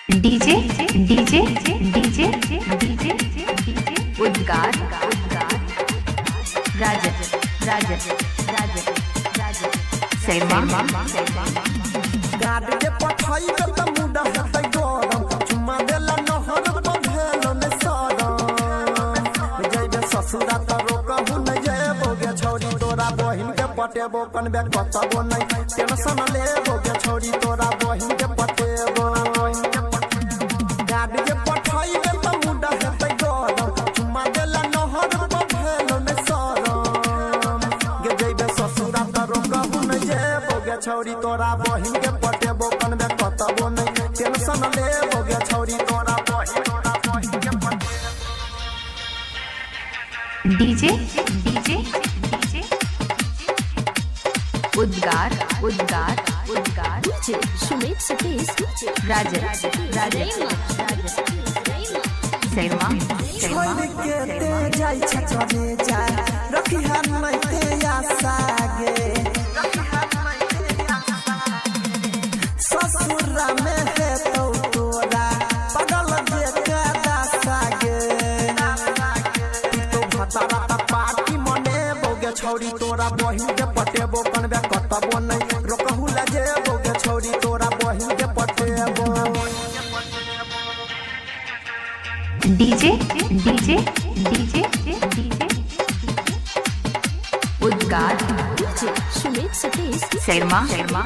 DJ DJ DJ DJ उद्गार राजन राजन राजन राजन सैमा गाड़ के पठाई के त मुडा हतै गरम चुम्मा देला नहर बभेलो ने सरम जइबे ससुरा त रोकहु न जेबो गे छौरी तोरा बहिन के पटेबो कनबे कतबो नै टेंशन लेबो गे छौरी तोरा बहिन के पटेबो गाड़ के पठाई के त मुडा हतै गरम चुम्मा देला नहर बभेलो ने सरम गे जइबे ससुरा त रोकहु न जेबो गे छौरी तोरा बहिन के पटेबो कनबे कतबो नै टेंशन लेबो गे छौरी तोरा बहिन के पटेबो डीजे डीजे डीजे उद्गार उद्गार उद्गार सुमित सतीश राजन राजन सैमा छोड़ के ते जाई छ चले जा रखी हाथ नै ते आशा गे ससुरा में है तो तोरा पागल जे के दासा गे तो भतारा त पार्टी मने बोगे छौरी तोरा बहिन के पटेबो कनबे कतबो नै रोकहु ला जेबो गे छौरी तोरा बहिन के पटेबो डीजे डीजे डीजे डीजे उद्गार सुमित सतीश सैमा सैमा